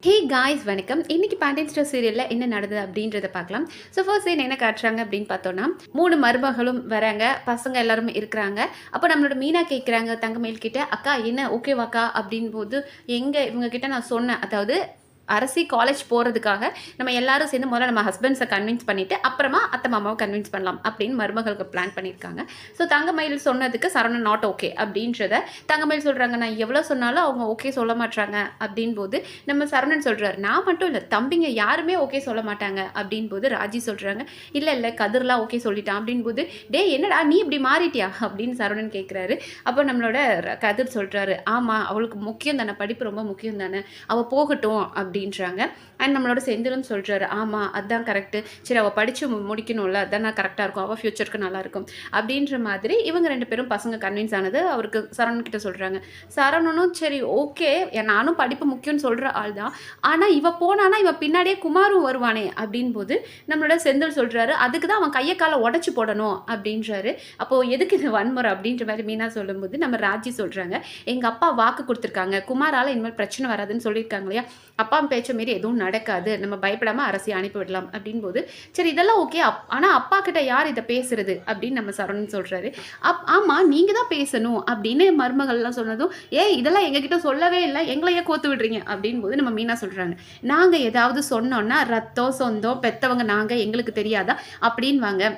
Hey guys வணக்கம். இன்னைக்கு பேண்டியன் store சீரியலில் என்ன நடந்தது அப்படின்றத பார்க்கலாம். ஸோ ஃபர்ஸ்ட் சீன் என்ன காட்டுறாங்க அப்படின்னு பார்த்தோன்னா 3 மருமகளும் வராங்க, பசங்க எல்லாரும் இருக்கிறாங்க. அப்போ நம்மளோட மீனா கேட்குறாங்க தங்கமயில் கிட்ட, அக்கா என்ன ஓகேவாக்கா அப்படின் போது எங்கே இவங்க கிட்ட நான் சொன்னேன், அதாவது அரசி காலேஜ் போகிறதுக்காக நம்ம எல்லாரும் சேர்ந்து முதல்ல நம்ம ஹஸ்பண்ட்ஸை கன்வின்ஸ் பண்ணிவிட்டு அப்புறமா அத்தை மாமாவை கன்வின்ஸ் பண்ணலாம் அப்படின்னு மருமகளுக்கு பிளான் பண்ணியிருக்காங்க. ஸோ தங்கமயில் சொன்னதுக்கு சரவணன் நாட் ஓகே அப்படின்றத தங்கமயில் சொல்கிறாங்க, நான் எவ்வளோ சொன்னாலும் அவங்க ஓகே சொல்ல மாட்டாங்க அப்படின் போது நம்ம சரவணன் சொல்கிறார், நான் மட்டும் இல்லை தம்பிங்க யாருமே ஓகே சொல்ல மாட்டாங்க அப்படின் போது ராஜி சொல்கிறாங்க, இல்லை கதிர்லாம் ஓகே சொல்லிட்டான் அப்படின் போது, டே என்னடா நீ இப்படி மாறிட்டியா அப்படின்னு சரவணன் கேட்குறாரு. அப்போ நம்மளோட கதிர் சொல்கிறாரு, ஆமாம் அவளுக்கு முக்கியம் தானே, படிப்பு ரொம்ப முக்கியம் தானே, அவள் போகட்டும் அப்படின்றாங்க. அண்ட் நம்மளோட செந்திலும் சொல்கிறாரு, ஆமாம் அதுதான் கரெக்டு, சரி அவள் படித்து முடிக்கணும்ல, அதுதான் நான் கரெக்டாக இருக்கும், அவள் ஃப்யூச்சருக்கு நல்லாயிருக்கும் அப்படின்ற மாதிரி இவங்க 2 பேரும் பசங்க கன்வின்ஸ் ஆனது அவருக்கு சரவணன் கிட்ட சொல்கிறாங்க. சரவணனும் சரி ஓகே நானும் படிப்பு முக்கியம்னு சொல்கிற ஆள் தான், ஆனால் இவ போனானா இவன் பின்னாடியே குமாரும் வருவானே அப்படின் போது நம்மளோட செந்தில் சொல்கிறாரு, அதுக்கு தான் அவன் கையை காலை உடச்சி போடணும் அப்படின்றாரு. அப்போது எதுக்கு இது வன்முறை அப்படின்ற மாதிரி மீனா சொல்லும்போது நம்ம ராஜி சொல்கிறாங்க, எங்கள் அப்பா வாக்கு கொடுத்துருக்காங்க, குமாரால் இனிமேல் பிரச்சனை வராதுன்னு சொல்லியிருக்காங்க இல்லையா, அப்பா பேச்ச மாரி எதுவும் நடக்காது, நம்ம பயப்படாமல் அரசியை அனுப்பிவிடலாம் அப்படின் போது, சரி இதெல்லாம் ஓகே ஆனால் அப்பா கிட்ட யார் இதை பேசுறது அப்படின்னு நம்ம சரவணன் சொல்கிறாரு. ஆமாம் நீங்கள் தான் பேசணும் அப்படின்னு மருமகள்லாம் சொன்னதும், இதெல்லாம் எங்ககிட்ட சொல்லவே இல்லை, எங்களையே கோத்து விடுறீங்க அப்படின் போது நம்ம மீனா சொல்கிறாங்க, நாங்கள் ஏதாவது சொன்னோன்னா ரத்தம் சொந்தம் பெற்றவங்க நாங்கள் எங்களுக்கு தெரியாதா அப்படின்னு வாங்க,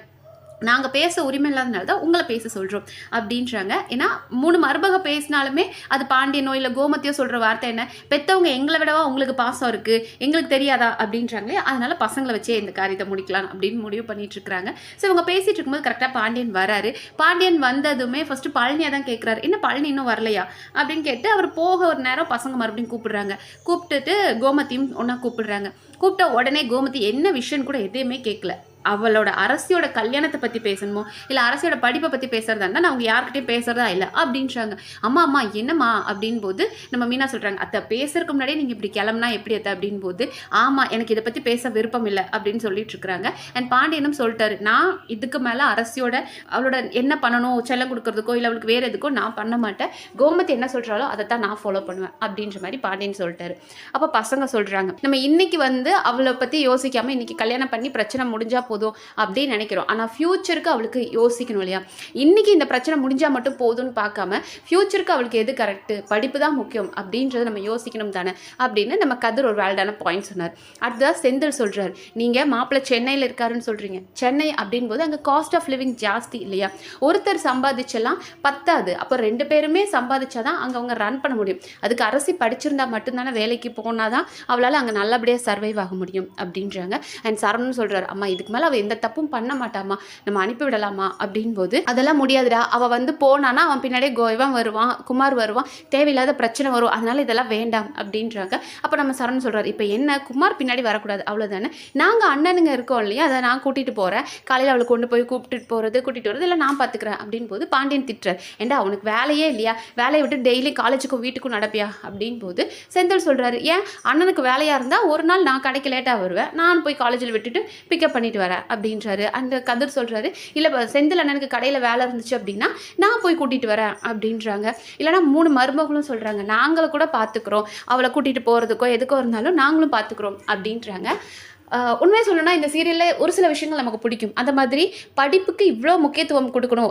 நாங்கள் பேச உரிமை இல்லாதனால தான் உங்களை பேச சொல்கிறோம் அப்படின்றாங்க. ஏன்னா 3 மருமக பேசினாலுமே அது பாண்டியனோ இல்லை கோமத்தியோ சொல்கிற வார்த்தை என்ன, பெற்றவங்க எங்களை விடவா உங்களுக்கு பாசம் இருக்குது, எங்களுக்கு தெரியாதா அப்படின்றாங்களே, அதனால் பசங்களை வச்சே இந்த காரியத்தை முடிக்கலாம் அப்படின்னு முடிவு பண்ணிட்டுருக்குறாங்க. ஸோ இவங்க பேசிகிட்டு இருக்கும்போது கரெக்டாக பாண்டியன் வராரு. பாண்டியன் வந்ததுமே ஃபஸ்ட்டு பழனியாக தான் கேட்குறாரு, என்ன பழனி இன்னும் வரலையா அப்படின்னு கேட்டு அவர் போக ஒரு நேரம் பசங்க மறுபடியும் கூப்பிடுறாங்க. கூப்பிட்டுட்டு கோமத்தியும் ஒன்றா கூப்பிடுறாங்க. கூப்பிட்ட உடனே கோமதி என்ன விஷயம்னு கூட எதையுமே கேட்கல, அவளோட அரசியோட கல்யாணத்தை பற்றி பேசணுமோ இல்லை அரசியோட படிப்பை பற்றி பேசுகிறதா இருந்தால் நான் அவங்க யார்கிட்டையும் பேசுகிறதா இல்லை அப்படின்றாங்க. அம்மா என்னம்மா அப்படின் போது நம்ம மீனா சொல்கிறாங்க, அத்தை பேசுறதுக்கு முன்னாடியே நீங்கள் இப்படி கிளம்புனா எப்படி அத்தை அப்படின் போது, ஆமாம் எனக்கு இதை பற்றி பேச விருப்பம் இல்லை அப்படின்னு சொல்லிட்டு இருக்கிறாங்க. அண்ட் பாண்டியனும் சொல்லிட்டாரு, நான் இதுக்கு மேலே அரசியோட அவளோட என்ன பண்ணணும் செல்லம் கொடுக்கறதுக்கோ இல்லை அவளுக்கு வேறு எதுக்கோ நான் பண்ண மாட்டேன், கோமதி என்ன சொல்கிறாலோ அதை தான் நான் ஃபாலோ பண்ணுவேன் அப்படின்ற மாதிரி பாண்டியன் சொல்லிட்டாரு. அப்போ பசங்க சொல்கிறாங்க, நம்ம இன்னைக்கு அவளை பற்றி யோசிக்காமல் இன்னைக்கு கல்யாணம் பண்ணி பிரச்சனை முடிஞ்சால் போதும் அப்படின்னு நினைக்கிறோம், ஆனால் ஃப்யூச்சருக்கு அவளுக்கு யோசிக்கணும் இல்லையா, இன்னைக்கு இந்த பிரச்சனை முடிஞ்சால் மட்டும் போதும்னு பார்க்காம ஃப்யூச்சருக்கு அவளுக்கு எது கரெக்டு, படிப்பு தான் முக்கியம் அப்படின்றத நம்ம யோசிக்கணும் தானே அப்படின்னு நம்ம கதிர் ஒரு வேல்டான பாயிண்ட் சொன்னார். அடுத்ததான் செந்தில் சொல்கிறார், நீங்கள் மாப்பிள்ளை சென்னையில் இருக்காருன்னு சொல்கிறீங்க, சென்னை அப்படின் போது அங்கே காஸ்ட் ஆஃப் லிவிங் ஜாஸ்தி இல்லையா, ஒருத்தர் சம்பாதிச்செல்லாம் பத்தாது, அப்போ 2 பேருமே சம்பாதிச்சாதான் அங்கே அவங்க ரன் பண்ண முடியும், அதுக்கு அரசி படிச்சிருந்தா மட்டும்தானே வேலைக்கு போனாதான் அவளால் அங்கே நல்லபடியாக சர்வைவ் ஆக முடியும் அப்படின்றாங்க. அண்ட் சரவணன் சொல்கிறார், அம்மா இதுக்கு மேலே அவள் எந்த தப்பும் பண்ண மாட்டாமா, நம்ம அனுப்பிவிடலாமா அப்படின் போது, அதெல்லாம் முடியாதுடா, அவள் போனானா அவன் பின்னாடியே கோயவன் வருவான், குமார் வருவான், தேவையில்லாத பிரச்சனை வரும், அதனால இதெல்லாம் வேண்டாம் அப்படின்றாங்க. அப்போ நம்ம சரண் சொல்கிறார், இப்போ என்ன குமார் பின்னாடி வரக்கூடாது அவ்வளோதானே, நாங்கள் அண்ணனுங்க இருக்கோம் இல்லையா, அதை நான் கூட்டிகிட்டு போகிறேன், காலையில் அவளை கொண்டு போய் கூப்பிட்டு வரது இல்லை நான் பார்த்துக்கிறேன் அப்படின் போது பாண்டியன் திட்டுறார், ஏண்டா அவனுக்கு வேலையே இல்லையா, வேலையை விட்டு டெய்லி காலேஜுக்கும் வீட்டுக்கும் நடப்பியா அப்படின் போது செந்தில் சொல்கிறாரு, ஏன் அண்ணனுக்கு வேலையாக இருந்தால் ஒரு நாள் நான் கடைக்கு லேட்டாக வருவேன், நான் போய் காலேஜில் விட்டுட்டு பிக்கப் பண்ணிட்டு வரேன் அப்படின்றாரு. அந்த கதிர் சொல்கிறாரு, இல்லை செந்தில் அண்ணனுக்கு கடையில் வேலை இருந்துச்சு அப்படின்னா நான் போய் கூட்டிகிட்டு வரேன் அப்படின்றாங்க. இல்லைனா 3 மருமகளும் சொல்கிறாங்க, நாங்களும் கூட பார்த்துக்குறோம், அவளை கூட்டிகிட்டு போகிறதுக்கோ எதுக்கோ இருந்தாலும் நாங்களும் பார்த்துக்குறோம் அப்படின்றாங்க. உண்மையாக சொல்லணும்னா இந்த சீரியலில் ஒரு சில விஷயங்கள் நமக்கு பிடிக்கும், அந்த மாதிரி படிப்புக்கு இவ்வளோ முக்கியத்துவம் கொடுக்கணும்,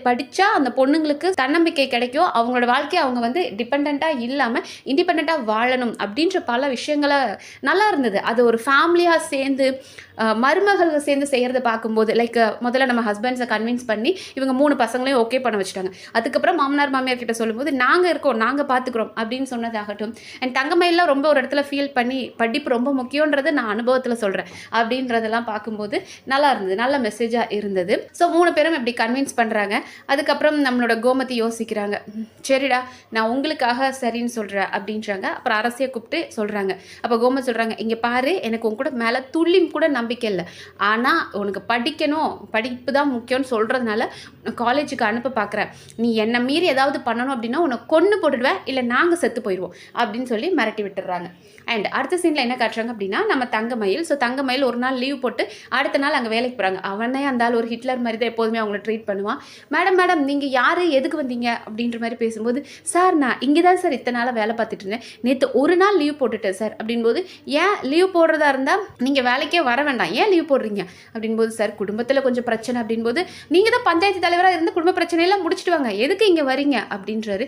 படித்தா அந்த பொண்ணுங்களுக்கு தன்னம்பிக்கை கிடைக்கும், அவங்களோட வாழ்க்கையை அவங்க டிபெண்ட்டாக இல்லாமல் இண்டிபெண்ட்டாக வாழணும் அப்படின்ற பல விஷயங்களை நல்லா இருந்தது. அது ஒரு ஃபேமிலியாக சேர்ந்து மருமகள் சேர்ந்து செய்கிறத பார்க்கும்போது முதல்ல நம்ம ஹஸ்பண்ட்ஸை கன்வின்ஸ் பண்ணி இவங்க 3 பசங்களையும் ஓகே பண்ண வச்சுட்டாங்க, அதுக்கப்புறம் மாமனார் மாமியார் கிட்ட சொல்லும்போது நாங்கள் இருக்கோம் நாங்கள் பார்த்துக்குறோம் அப்படின்னு சொன்னதாகட்டும். அண்ட் தங்கமயிலாம் ரொம்ப ஒரு இடத்துல ஃபீல் பண்ணி படிப்பு ரொம்ப முக்கியன்றது நான் அனுபவத்தில் சொல்கிறேன் அப்படின்றதெல்லாம் பார்க்கும்போது நல்லா இருந்தது, நல்ல மெசேஜாக இருந்தது. ஸோ 3 பேரும் இப்படி கன்வின்ஸ் பண்ணுறாங்க. அதுக்கப்புறம் நம்மளோட கோமதி யோசிக்கிறாங்க, சரிடா நான் உங்களுக்காக சரின்னு சொல்கிறேன் அப்படின்றாங்க. அப்புறம் அரசியை கூப்பிட்டு சொல்கிறாங்க. அப்போ கோமதி சொல்கிறாங்க, இங்கே பாரு எனக்கு உங்க கூட மேலே துள்ளியும் கூட நம்பிக்கை இல்லை, ஆனால் உனக்கு படிக்கணும் படிப்பு தான் முக்கியம்னு சொல்கிறதுனால காலேஜுக்கு அனுப்ப பார்க்குறேன், நீ என்னை மீறி ஏதாவது பண்ணணும் அப்படின்னா உன்னை கொன்று போட்டுடுவேன், இல்லை நாங்கள் செத்து போயிடுவோம் அப்படின்னு சொல்லி மிரட்டி விட்டுடுறாங்க. அண்ட் அடுத்த சீனில் என்ன காட்டுறாங்க அப்படின்னா நம்ம தங்கமயில் ஸோ தங்கமயில் ஒரு நாள் லீவ் போட்டு அடுத்த நாள் அங்கே வேலைக்கு போகிறாங்க. அவனே அந்த ஆள் ஒரு ஹிட்லர் மாதிரி தான் எப்போதுமே அவங்கள ட்ரீட் பண்ணுவான். மேடம் நீங்கள் யார், எதுக்கு வந்தீங்க அப்படின்ற மாதிரி பேசும்போது, சார் நான் இங்கே தான் சார் இத்தனை நாளாக வேலை பார்த்துட்டு இருந்தேன், நேற்று ஒரு நாள் லீவ் போட்டுட்டேன் சார் அப்படின்போது, ஏன் லீவ் போடுறதா இருந்தால் நீங்கள் வேலைக்கே வர வேண்டாம், ஏன் லீவ் போடுறீங்க அப்படின்போது, சார் குடும்பத்தில் கொஞ்சம் பிரச்சனை அப்படின்போது, நீங்கள் தான் பஞ்சாயத்து தலைவராக இருந்து குடும்ப பிரச்சனையெல்லாம் முடிச்சுட்டு வாங்க, எதுக்கு இங்கே வரீங்க அப்படின்றாரு.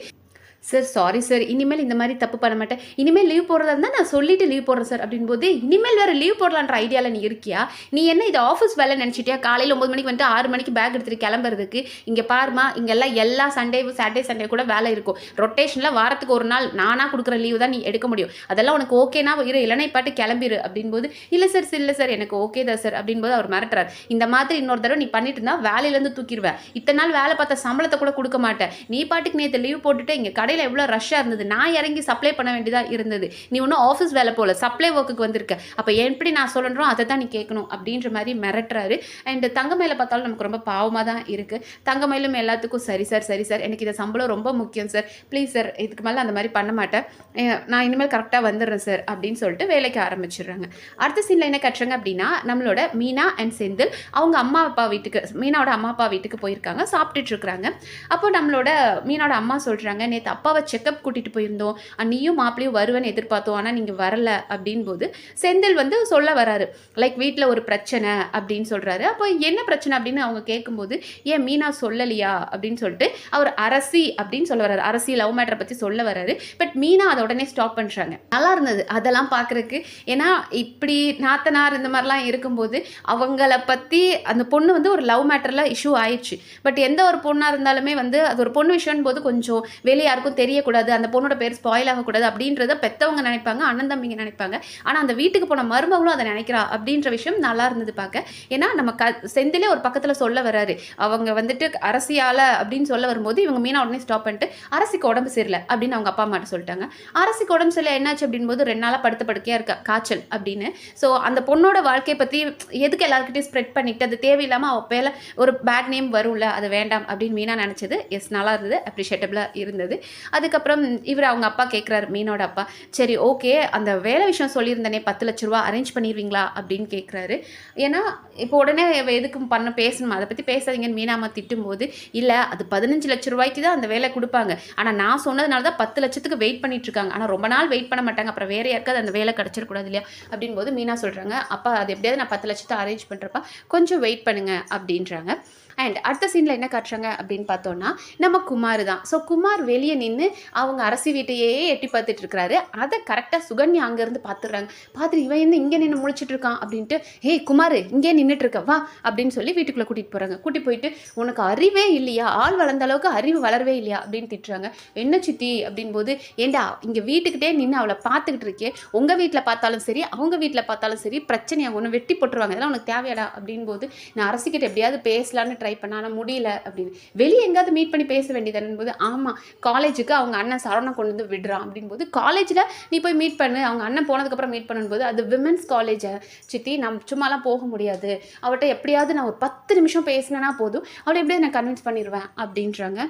சார் சாரி சார், இனிமேல் இந்த மாதிரி தப்பு பண்ண மாட்டேன், இனிமேல் லீவ் போடுறதா இருந்தால் நான் சொல்லிட்டு லீவ் போடுறேன் சார் அப்படின்போது, இனிமேல் வேறு லீவ் போடலான்ற ஐடியாவில் நீ இருக்கியா, நீ என்ன இது ஆஃபீஸ் வேலை நினச்சிட்டியா, காலையில் 9 மணிக்கு வந்துட்டு 6 மணிக்கு பேக் எடுத்துகிட்டு கிளம்புறதுக்கு, இங்கே பாருமா இங்கெல்லாம் எல்லா சாட்டர்டே கூட வேலை இருக்கும், ரொட்டேஷனில் வாரத்துக்கு ஒரு நாள் நானாக கொடுக்குற லீவு தான் நீ எடுக்க முடியும், அதெல்லாம் உனக்கு ஓகேனா இல்லைனா பாட்டு கிளம்பிடு அப்படின்போது, இல்லை சார் எனக்கு ஓகே தான் சார் அப்படின்போது அவர் மிரட்டுறார். இந்த மாதிரி இன்னொரு தடவை நீ பண்ணிட்டு இருந்தால் வேலையிலேருந்து தூக்கிடுவேன், இத்தனை நாள் வேலை பார்த்த சம்பளத்தை கூட கொடுக்க மாட்டேன், நீ பாட்டுக்கு நேற்று லீவ் போட்டுட்டு இங்கே கடையில் எவ்வளோ ரஷ்ஷாக இருந்தது, நான் இறங்கி சப்ளை பண்ண வேண்டியதாக இருந்தது, நீ ஒன்றும் ஆஃபீஸ் வேலை போல சப்ளை ஒர்க்குக்கு வந்திருக்க, அப்போ எப்படி நான் சொல்கிறோம் அதை தான் நீ கேட்கணும் அப்படின்ற மாதிரி மிரட்டுறாரு. அண்ட் தங்கமயில பார்த்தாலும் நமக்கு ரொம்ப பாவமாக தான் இருக்குது. தங்கமயிலும் எல்லாத்துக்கும் சரி சார் எனக்கு இந்த சம்பளம் ரொம்ப முக்கியம் சார், ப்ளீஸ் சார் இதுக்கு மேலே அந்த மாதிரி பண்ண மாட்டேன், நான் இனிமேல் கரெக்டாக வந்துடுறேன் சார் அப்படின்னு சொல்லிட்டு வேலைக்கு ஆரம்பிச்சிடுறாங்க. அடுத்த சீனில் என்ன கட்டுறாங்க அப்படின்னா, நம்மளோட மீனா அண்ட் செந்தில் அவங்க அம்மா அப்பா வீட்டுக்கு, மீனாவோட அம்மா அப்பா வீட்டுக்கு போயிருக்காங்க, சாப்பிட்டுட்டு இருக்கிறாங்க. அப்போ நம்மளோட மீனோட அம்மா சொல்கிறாங்க, நேற்று அப்பாவை செக்கப் கூட்டிகிட்டு போயிருந்தோம், நீயும் மாப்பிளையும் வருவேன்னு எதிர்பார்த்தோம், ஆனால் நீங்கள் வரல அப்படின் போது செந்தில் வந்து சொல்ல வராரு, லைக் வீட்டில் ஒரு பிரச்சனை அப்படின்னு சொல்கிறாரு. அப்போ என்ன பிரச்சனை அப்படின்னு அவங்க கேட்கும்போது, ஏன் மீனா சொல்லலையா அப்படின்னு சொல்லிட்டு அவர் அரசி அப்படின்னு சொல்ல வர்றாரு, அரசி லவ் மேட்டரை பற்றி சொல்ல வர்றாரு. பட் மீனா அதை உடனே ஸ்டாப் பண்ணுறாங்க. நல்லா இருந்தது அதெல்லாம் பார்க்குறதுக்கு, ஏன்னா இப்படி நாத்தனார் இந்த மாதிரிலாம் இருக்கும்போது அவங்கள பற்றி அந்த பொண்ணு வந்து ஒரு லவ் மேட்டரில் இஷ்யூ ஆயிடுச்சு. பட் எந்த ஒரு பொண்ணாக இருந்தாலுமே வந்து அது ஒரு பொண்ணு விஷயம் போது கொஞ்சம் வெளியே யாருக்கும் தெரியக்கூடாது, அந்த பொண்ணோட பேர் ஸ்பாயில் ஆகக்கூடாது அப்படின்றத பெற்றவங்க நினைப்பாங்க, அண்ணன் தம்பிங்க நினைப்பாங்க. ஆனால் அந்த வீட்டுக்கு போன மருமகளும் அதை நினைக்கிறா அப்படின்ற விஷயம் நல்லா இருந்தது பார்க்க. ஏன்னா நம்ம செந்திலே ஒரு பக்கத்தில் சொல்ல வராரு, அவங்க வந்துட்டு அரசியால் அப்படின்னு சொல்ல வரும்போது இவங்க மீனா உடனே ஸ்டாப் பண்ணிட்டு, அரசிக்கு உடம்பு சரியில்லை அப்படின்னு அவங்க அப்பா அம்மாட்ட சொல்லிட்டாங்க. அரசிக்கு உடம்பு சரியில்லை என்னாச்சு அப்படின்போது 2 நாளாக படுக்கையாக இருக்கா, காய்ச்சல் அப்படின்னு. ஸோ அந்த பொண்ணோட வாழ்க்கையை பற்றி எதுக்கு எல்லாருக்கிட்டையும் ஸ்ப்ரெட் பண்ணிட்டு அது தேவையில்லாமல் அவள் பேல ஒரு பேட் நேம் வரும்ல, அது வேண்டாம் அப்படின்னு மீனா நினச்சது. எஸ் நல்லா இருந்தது, அப்ரிஷியேட்டபிளாக இருந்தது. அதுக்கப்புறம் இவர் அவங்க அப்பா கேட்குறாரு, மீனோட அப்பா, சரி ஓகே அந்த வேலை விஷயம் சொல்லியிருந்தனே 10 லட்ச ரூபா அரேஞ்ச் பண்ணிடுவீங்களா அப்படின்னு கேட்குறாரு. ஏன்னா இப்போ உடனே எதுக்கு பேசணுமா, அதை பற்றி பேசாதீங்கன்னு மீனாமா திட்டும்போது, இல்லை அது 15 லட்ச ரூபாய்க்கு தான் அந்த வேலை கொடுப்பாங்க, ஆனால் நான் சொன்னதுனால தான் 10 லட்சத்துக்கு வெயிட் பண்ணிட்டு இருக்காங்க, ஆனால் ரொம்ப நாள் வெயிட் பண்ண மாட்டாங்க, அப்புறம் வேறு யாருக்காவது அந்த வேலை கிடச்சிடக்கூடாது இல்லையா அப்படின் போது மீனா சொல்கிறாங்க, அப்பா அது எப்படியாவது நான் 10 லட்சத்தை அரேஞ்ச் பண்ணுறப்பா கொஞ்சம் வெயிட் பண்ணுங்க அப்படின்றாங்க. அண்ட் அடுத்த சீனில் என்ன காட்டுறாங்க அப்படின்னு பார்த்தோன்னா, நம்ம குமார் தான். ஸோ குமார் வெளியே நின்று அவங்க அரசி வீட்டையே எட்டி பார்த்துட்டு இருக்கிறாரு. அதை கரெக்டாக சுகன்யா அங்கேருந்து பார்த்துடுறாங்க. பார்த்துட்டு இவன் என்ன இங்கே நின்று முழிச்சிட்டு இருக்கான் அப்படின்ட்டு, ஹே குமார் இங்கே நின்றுட்டு இருக்க வா அப்படின்னு சொல்லி வீட்டுக்குள்ளே கூட்டிகிட்டு போகிறாங்க. கூட்டி போயிட்டு, உனக்கு அறிவே இல்லையா, ஆள் வளர்ந்த அளவுக்கு அறிவு வளரவே இல்லையா அப்படின்னு திட்டுறாங்க. என்ன சித்தி அப்படின் போது, ஏண்டா இங்கே வீட்டுக்கிட்டே நின்று அவளை பார்த்துக்கிட்டு இருக்கே, உங்கள் வீட்டில் பார்த்தாலும் சரி அவங்க வீட்டில் பார்த்தாலும் சரி பிரச்சனையாக ஒன்று வெட்டி போட்டுருவாங்க, இதெல்லாம் உனக்கு தேவையாடா அப்படின் போது, நான் அரசிக்கிட்ட எப்படியாவது பேசலான்னு ட்ரை பண்ண, ஆனால் முடியல அப்படின்னு, வெளியே எங்கேயாவது மீட் பண்ணி பேச வேண்டியதுன்னு போது, ஆமாம் காலேஜுக்கு அவங்க அண்ணன் சரவணை கொண்டு வந்து விடுறான் அப்படின்போது, காலேஜில் நீ போய் மீட் பண்ணு, அவங்க அண்ணன் போனதுக்கப்புறம் மீட் பண்ணும்போது, அது விமென்ஸ் காலேஜை சித்தி நம்ம சும்மாலாம் போக முடியாது, அவள்கிட்ட எப்படியாவது நான் ஒரு 10 நிமிஷம் பேசினேன்னா போதும், அவளை எப்படியாவது நான் கன்வின்ஸ் பண்ணிடுவேன் அப்படின்றாங்க.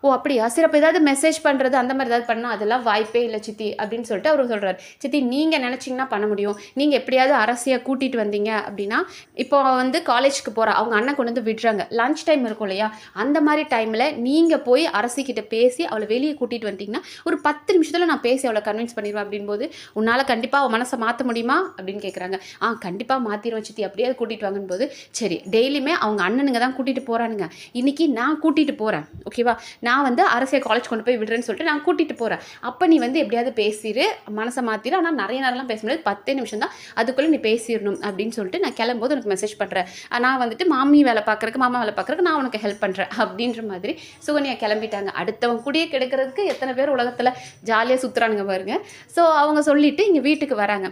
ஓ அப்படியா, சரி அப்போ ஏதாவது மெசேஜ் பண்ணுறது அந்த மாதிரி ஏதாவது பண்ணால் அதெல்லாம் வாய்ப்பே இல்லை சித்தி அப்படின்னு சொல்லிட்டு அவர் சொல்கிறார். சித்தி நீங்கள் நினச்சிங்கன்னா பண்ண முடியும், நீங்கள் எப்படியாவது அரசியை கூட்டிகிட்டு வந்தீங்க அப்படின்னா, இப்போ வந்து காலேஜுக்கு போகிறா, அவங்க அண்ணன் கொண்டு வந்து விடுறாங்க, லஞ்ச் டைம் இருக்கும் இல்லையா, அந்த மாதிரி டைமில் நீங்கள் போய் அரசிக்கிட்ட பேசி அவளை வெளியே கூட்டிகிட்டு வந்தீங்கன்னா ஒரு 10 நிமிஷத்தில் நான் பேசி அவளை கன்வின்ஸ் பண்ணிடுவேன் அப்படின்போது, உன்னால் கண்டிப்பாக அவள் மனசை மாற்ற முடியுமா அப்படின்னு கேட்குறாங்க. கண்டிப்பாக மாற்றிடுவேன் சித்தி, அப்படியாவது கூட்டிகிட்டு வாங்கன்னு போது, சரி டெய்லியுமே அவங்க அண்ணனுங்க தான் கூட்டிகிட்டு போகிறானுங்க, இன்றைக்கி நான் கூட்டிகிட்டு போகிறேன் ஓகேவா, நான் வந்து அரசியை காலேஜ் கொண்டு போய் விடுறேன்னு சொல்லிட்டு நான் கூட்டிகிட்டு போகிறேன், அப்போ நீ வந்து எப்படியாவது பேசிடு, மனசை மாற்றிடு, ஆனால் நிறைய நேரம்லாம் பேச முடியாது, 10 நிமிஷம் தான், அதுக்குள்ளே நீ பேசிடணும் அப்படின்னு சொல்லிட்டு நான் கிளம்போது உனக்கு மெசேஜ் பண்ணுறேன், நான் வந்துட்டு மாமா வேலை பார்க்குறதுக்கு நான் உனக்கு ஹெல்ப் பண்ணுறேன் அப்படின்ற மாதிரி சுகன்யா கிளம்பிட்டாங்க. அடுத்தவங்க கூடியே கிடைக்கிறதுக்கு எத்தனை பேர் உலகத்தில் ஜாலியாக சுற்றுறானுங்க பாருங்க. ஸோ அவங்க சொல்லிவிட்டு இங்கே வீட்டுக்கு வராங்க.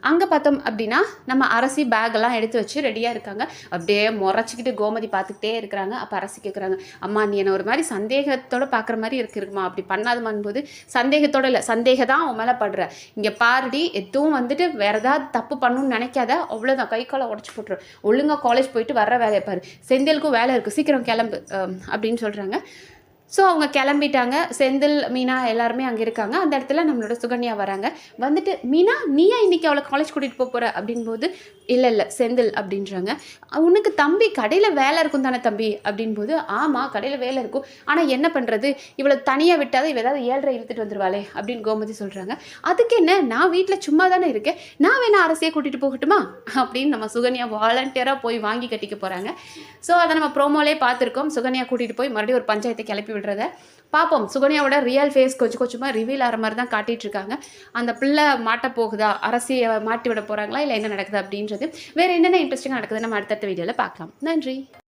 அங்கே பார்த்தோம் அப்படின்னா நம்ம அரசி பேக்கெல்லாம் எடுத்து வச்சு ரெடியாக இருக்காங்க. அப்படியே முறைச்சிக்கிட்டு கோமதி பார்த்துக்கிட்டே இருக்கிறாங்க. அப்போ அரசி கேட்குறாங்க, அம்மா நீ என்ன ஒரு மாதிரி சந்தேகத்தோடு பார்க்குற மாதிரி இருக்குமா, அப்படி பண்ணாதமான் போது, சந்தேகத்தோடு இல்லை சந்தேகம் தான் அவன் மேலே படுற, இங்கே பாருடி எதுவும் வந்துட்டு வேறு ஏதாவது தப்பு பண்ணணும்னு நினைக்காத, அவ்வளோதான் கை காலை உடச்சி போட்டுரு, ஒழுங்காக காலேஜ் போயிட்டு வர்ற வேலையை பாரு, செந்திலுக்கும் வேலை இருக்குது சீக்கிரம் கிளம்பு அப்படின்னு சொல்கிறாங்க. ஸோ அவங்க கிளம்பிட்டாங்க. செந்தில், மீனா எல்லாருமே அங்கே இருக்காங்க. அந்த இடத்துல நம்மளோட சுகன்யா வராங்க. வந்துட்டு, "மீனா நீயா இன்னைக்கு அவளை காலேஜ் கூட்டிகிட்டு போகிற?" அப்படின்போது, "இல்லை இல்லை செந்தில்" அப்படின்றாங்க. "உனக்கு தம்பி கடையில் வேலை இருக்கும் தானே தம்பி?" அப்படின்போது, "ஆமாம் கடையில் வேலை இருக்கும். ஆனால் என்ன பண்ணுறது, இவளை தனியாக விட்டால் இவ ஏதாவது 7:30 இழுத்துட்டு வந்துடுவாளே" அப்படின்னு கோமதி சொல்கிறாங்க. "அதுக்கு என்ன, நான் வீட்டில் சும்மா தானே இருக்கேன், நான் வேணா அரசியை கூட்டிகிட்டு போகட்டுமா?" அப்படின்னு நம்ம சுகன்யா வாலண்டியராக போய் வாங்கி கட்டிக்க போகிறாங்க. ஸோ அதை நம்ம ப்ரோமோலே பார்த்துருக்கோம். சுகன்யா கூட்டிகிட்டு போய் மறுபடியும் ஒரு பஞ்சாயத்தை கிளப்பி விடுறத பார்ப்போம். சுகன்யாவோட ரியல் ஃபேஸ் கொஞ்சம் கொஞ்சமாக ரிவீல் ஆகிற மாதிரி தான் காட்டிகிட்டு இருக்காங்க. அந்த பிள்ளை மாட்ட போகுதா, அரசியை மாட்டி விட போகிறாங்களா, இல்லை என்ன நடக்குது அப்படின்றது. வேறு என்னென்ன இன்ட்ரெஸ்டிங்காக நடக்குது நம்ம அடுத்தடுத்த வீடியோவில் பார்க்கலாம். நன்றி.